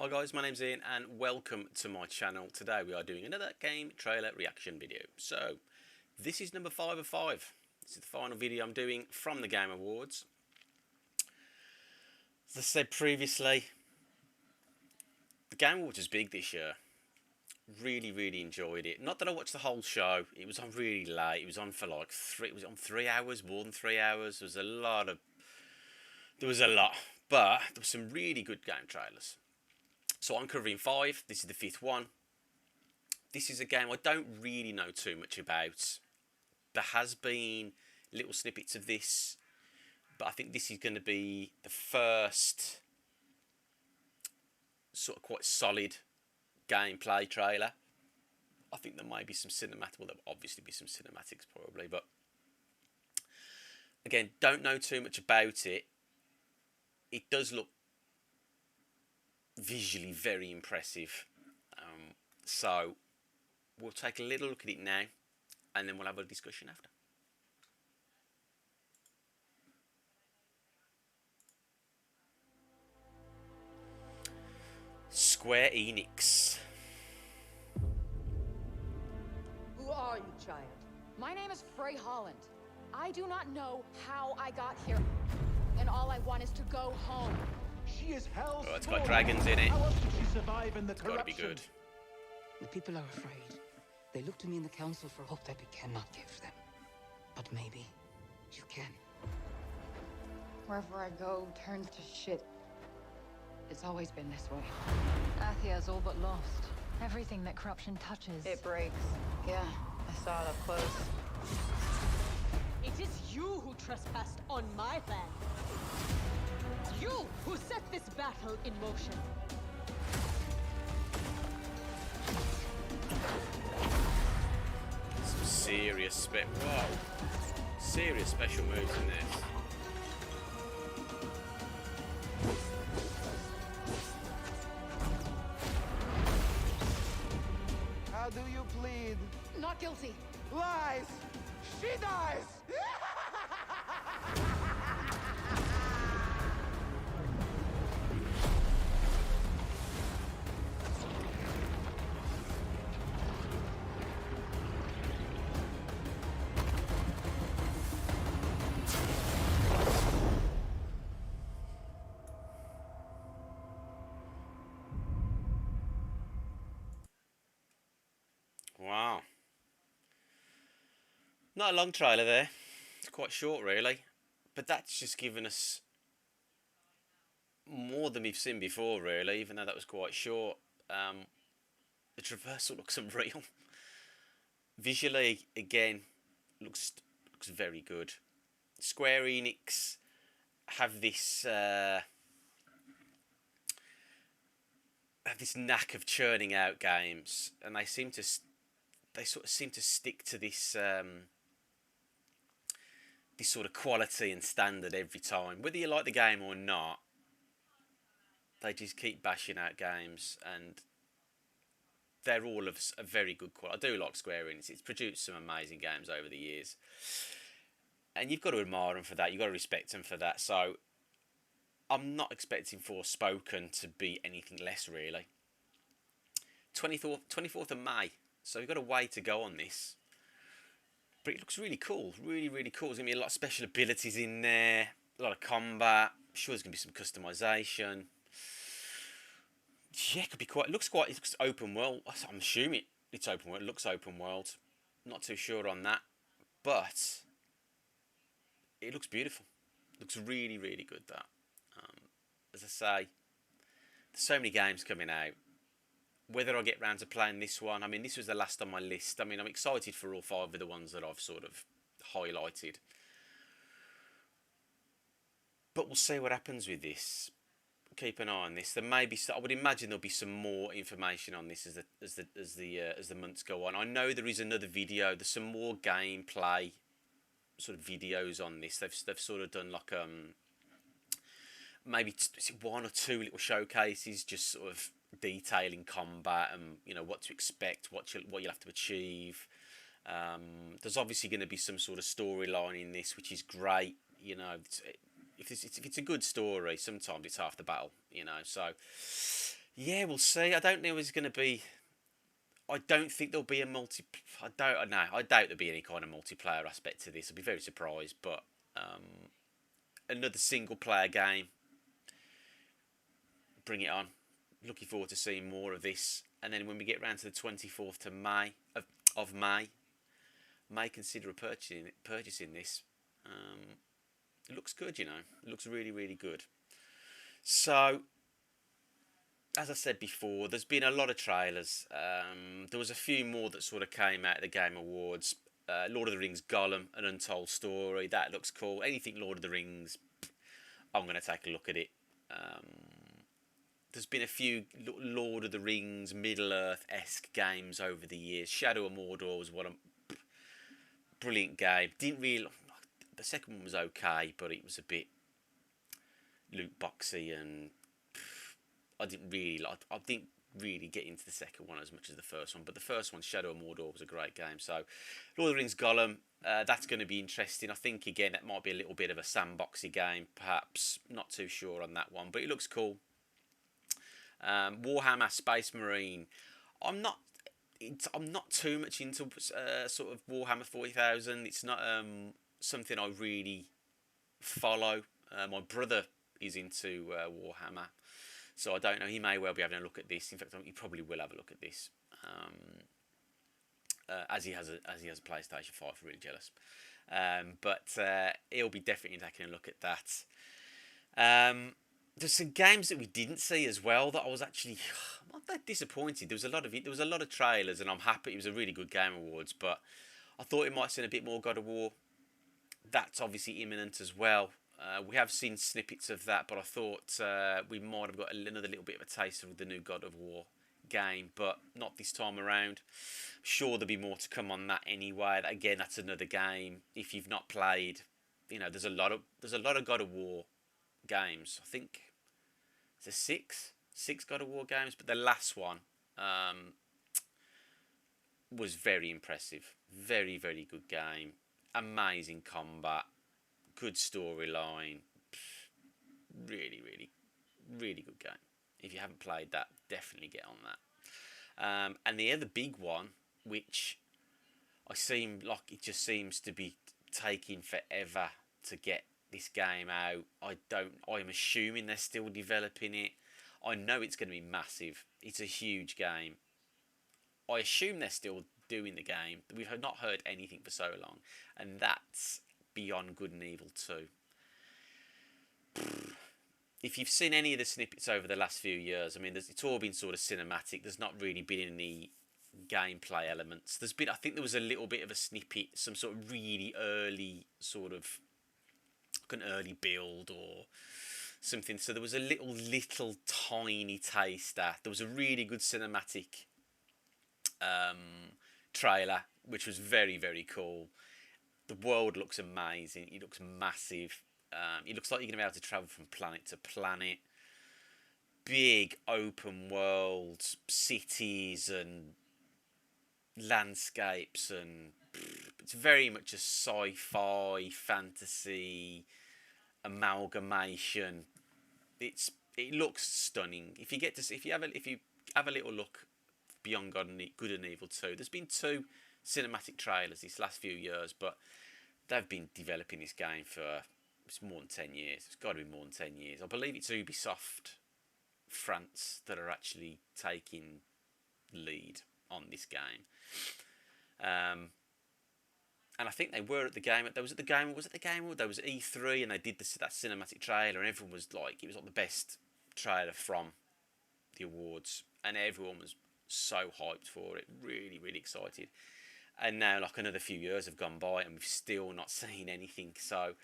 Hi guys, my name's Ian and welcome to my channel. Today we are doing another game trailer reaction video. So, this is number 5 of 5. This is the final video I'm doing from the Game Awards. As I said previously, the Game Awards was big this year. Really enjoyed it. Not that I watched the whole show. It was on really late. It was on for like 3 hours, more than 3 hours. There was a lot. But there were some really good game trailers. So I'm covering 5. This is the 5th one. This is a game I don't really know too much about. There has been little snippets of this, but I think this is going to be the first sort of quite solid gameplay trailer. I think there might be some cinematic, well, there'll obviously be some cinematics probably, but again, don't know too much about it. It does look visually very impressive, so we'll take a little look at it now and then we'll have a discussion after. Square Enix. Who are you, child? My name is Frey Holland. I do not know how I got here, and all I want is to go home. She is hell's Oh, it's got dragons in it. How else did she survive in the It's got to be corruption? good. The people are afraid. They look to me in the council for hope that we cannot give them. But maybe you can. Wherever I go turns to shit. It's always been this way. Athia's all but lost. Everything that corruption touches. It breaks. Yeah, I saw it up close. It is you who trespassed on my land. You who set this battle in motion. Some serious serious special moves in this. How do you plead? Not guilty. Lies! She dies! Wow. Not a long trailer there. It's quite short really. But that's just given us more than we've seen before really, even though that was quite short. The traversal looks unreal. Visually, again, looks very good. Square Enix have this knack of churning out games, and they sort of seem to stick to this this sort of quality and standard every time. Whether you like the game or not, they just keep bashing out games, and they're all of a very good quality. I do like Square Enix. It's produced some amazing games over the years, and you've got to admire them for that. You've got to respect them for that. So I'm not expecting Forspoken to be anything less, really. 24th of May. So we've got a way to go on this. But it looks really cool. Really cool. There's going to be a lot of special abilities in there. A lot of combat. I'm sure there's going to be some customization. Yeah, it could be quite... It looks open world. I'm assuming it's open world. It looks open world. Not too sure on that. But it looks beautiful. It looks really good, that. As I say, there's so many games coming out. Whether I get round to playing this one, I mean, this was the last on my list. I mean, I'm excited for all 5 of the ones that I've sort of highlighted. But we'll see what happens with this. Keep an eye on this. There may be, I would imagine there'll be some more information on this as the months go on. I know there is another video. There's some more gameplay sort of videos on this. They've sort of done like maybe 1 or 2 little showcases, just sort of detailing combat and what to expect, what you'll have to achieve. There's obviously going to be some sort of storyline in this, which is great. If it's a good story, sometimes it's half the battle. So Yeah, we'll see. I don't know if it's going to be. I don't think there'll be a multi. I don't know. I doubt there'll be any kind of multiplayer aspect to this. I'd be very surprised. But another single player game. Bring it on. Looking forward to seeing more of this. And then when we get round to the 24th to May of May, may consider purchasing this. It looks good, you know. It looks really, really good. So, as I said before, there's been a lot of trailers. There was a few more that sort of came out at the Game Awards. Lord of the Rings Gollum, An Untold Story. That looks cool. Anything Lord of the Rings, I'm going to take a look at it. There's been a few Lord of the Rings, Middle-earth-esque games over the years. Shadow of Mordor was one of brilliant game. Didn't really. The second one was okay, but it was a bit loot boxy, and I didn't really get into the second one as much as the first one. But the first one, Shadow of Mordor, was a great game. So, Lord of the Rings Gollum, that's going to be interesting. I think again that might be a little bit of a sandboxy game, perhaps. Not too sure on that one, but it looks cool. Warhammer Space Marine. I'm not too much into sort of Warhammer 40,000. It's not something I really follow. My brother is into Warhammer, so I don't know. He may well be having a look at this. In fact, he probably will have a look at this, as he has a PlayStation 5. I'm really jealous, but he'll be definitely taking a look at that. There's some games that we didn't see as well that I was actually not that disappointed. There was a lot of trailers, and I'm happy. It was a really good Game Awards, but I thought it might have seen a bit more God of War. That's obviously imminent as well. We have seen snippets of that, but I thought we might have got another little bit of a taste of the new God of War game, but not this time around. Sure, there'll be more to come on that anyway. Again, that's another game. If you've not played, you know, there's a lot of God of War games. I think there's six God of War games, but the last one was very impressive. Very, very good game. Amazing combat. Good storyline. Really, really, really good game. If you haven't played that, definitely get on that. And the other big one, which I seem like it just seems to be taking forever to get this game out. I'm assuming they're still developing it. I know it's going to be massive. It's a huge game. I assume they're still doing the game. We've not heard anything for so long, and that's Beyond Good and Evil 2. If you've seen any of the snippets over the last few years, I mean, it's all been sort of cinematic. There's not really been any gameplay elements. I think there was a little bit of a snippet, some sort of really early sort of an early build or something. So there was a little tiny taster. There was a really good cinematic trailer, which was very, very cool. The world looks amazing. It looks massive. It looks like you're going to be able to travel from planet to planet. Big open world cities and landscapes, and it's very much a sci-fi fantasy amalgamation. It looks stunning. If you have a little look Beyond Good and Evil 2, there's been 2 cinematic trailers these last few years, but they've been developing this game for more than 10 years. It's got to be more than 10 years. I believe it's Ubisoft France that are actually taking lead on this game. And I think they were at the game. Was it the Game Award? There was E3, and they did that cinematic trailer, and everyone was like, it was like the best trailer from the awards, and everyone was so hyped for it. Really, really excited. And now, like, another few years have gone by, and we've still not seen anything. So,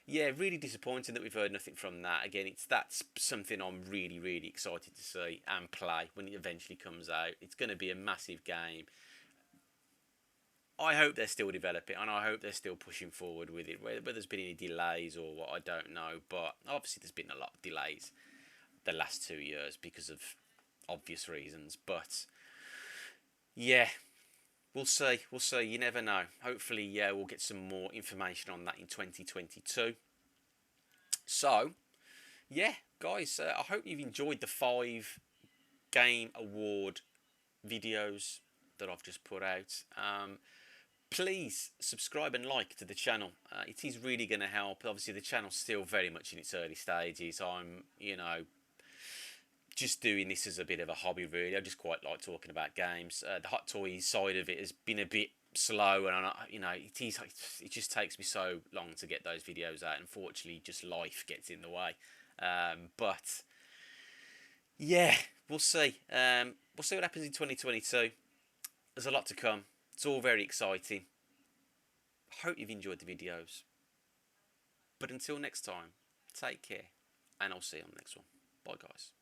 yeah, really disappointing that we've heard nothing from that. Again, that's something I'm really, really excited to see and play when it eventually comes out. It's going to be a massive game. I hope they're still developing, and I hope they're still pushing forward with it. Whether there's been any delays or what, I don't know. But obviously there's been a lot of delays the last 2 years because of obvious reasons. But, yeah, we'll see. You never know. Hopefully, yeah, we'll get some more information on that in 2022. So, yeah, guys, I hope you've enjoyed the 5 Game Award videos that I've just put out. Please subscribe and like to the channel. It is really going to help. Obviously, the channel's still very much in its early stages. I'm, just doing this as a bit of a hobby, really. I just quite like talking about games. The Hot Toys side of it has been a bit slow, and it just takes me so long to get those videos out. Unfortunately, just life gets in the way. But yeah, we'll see. We'll see what happens in 2022. There's a lot to come. It's all very exciting. I hope you've enjoyed the videos. But until next time, take care, and I'll see you on the next one. Bye, guys.